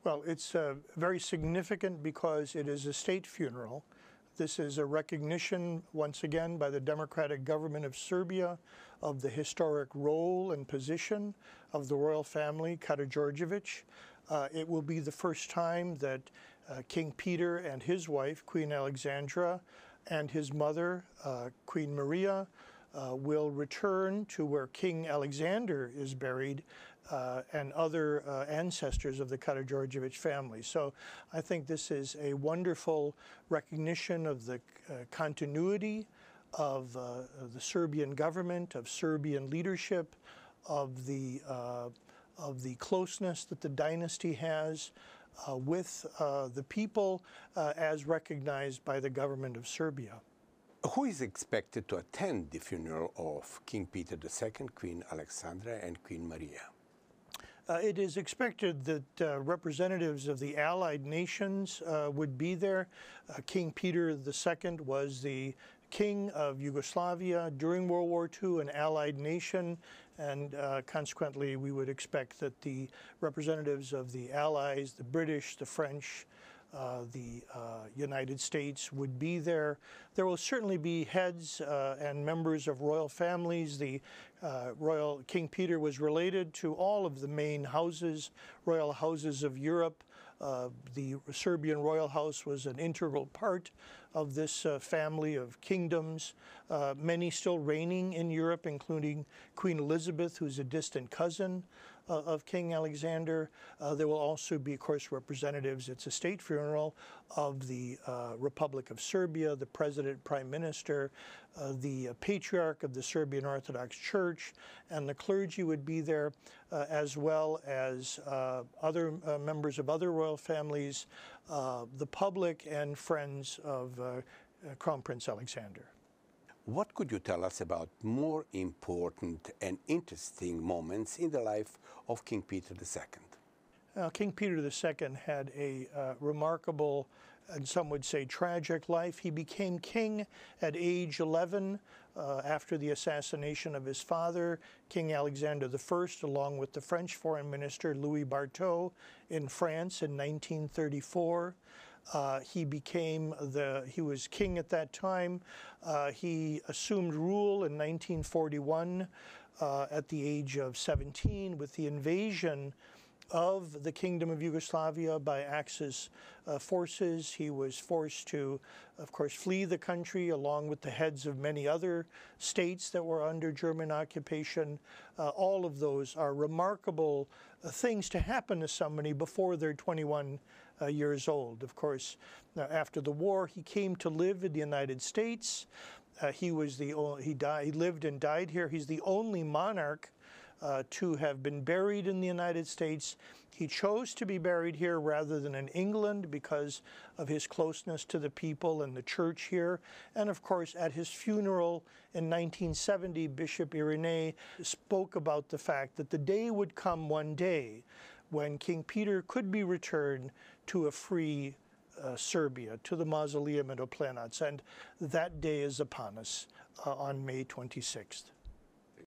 Well, it's very significant because it is a state funeral. This is a recognition, once again, by the democratic government of Serbia of the historic role and position of the royal family, Karađorđević. It will be the first time that King Peter and his wife, Queen Alexandra, and his mother, Queen Maria, will return to where King Alexander is buried and other ancestors of the Karađorđević family. So I think this is a wonderful recognition of the continuity of the Serbian government, of Serbian leadership, of the closeness that the dynasty has with the people as recognized by the government of Serbia. Who is expected to attend the funeral of King Peter II, Queen Alexandra, and Queen Maria? It is expected that representatives of the allied nations would be there. King Peter II was the king of Yugoslavia during World War II, an allied nation, and consequently we would expect that the representatives of the Allies, the British, the French, the United States would be there. There will certainly be heads and members of royal families. The royal King Peter was related to all of the main houses, royal houses of Europe. The Serbian royal house was an integral part of this family of kingdoms, many still reigning in Europe, including Queen Elizabeth, who's a distant cousin of King Alexander. There will also be, of course, representatives, it's a state funeral, of the Republic of Serbia, the President, Prime Minister, the Patriarch of the Serbian Orthodox Church, and the clergy would be there, as well as other members of other royal families, the public, and friends of Crown Prince Alexander. What could you tell us about more important and interesting moments in the life of King Peter II? King Peter II had a remarkable, and some would say tragic life. He became king at age 11 after the assassination of his father, King Alexander I, along with the French foreign minister Louis Barthot in France in 1934. He was king at that time. He assumed rule in 1941 at the age of 17 with the invasion of the Kingdom of Yugoslavia by Axis forces. He was forced to, of course, flee the country along with the heads of many other states that were under German occupation. All of those are remarkable things to happen to somebody before they're 21 years old. Of course, after the war, he came to live in the United States. He lived and died here. He's the only monarch to have been buried in the United States. He chose to be buried here rather than in England because of his closeness to the people and the church here. And of course, at his funeral in 1970, Bishop Irinei spoke about the fact that the day would come one day when King Peter could be returned to a free Serbia, to the mausoleum at Oplenac, and that day is upon us on May 26th.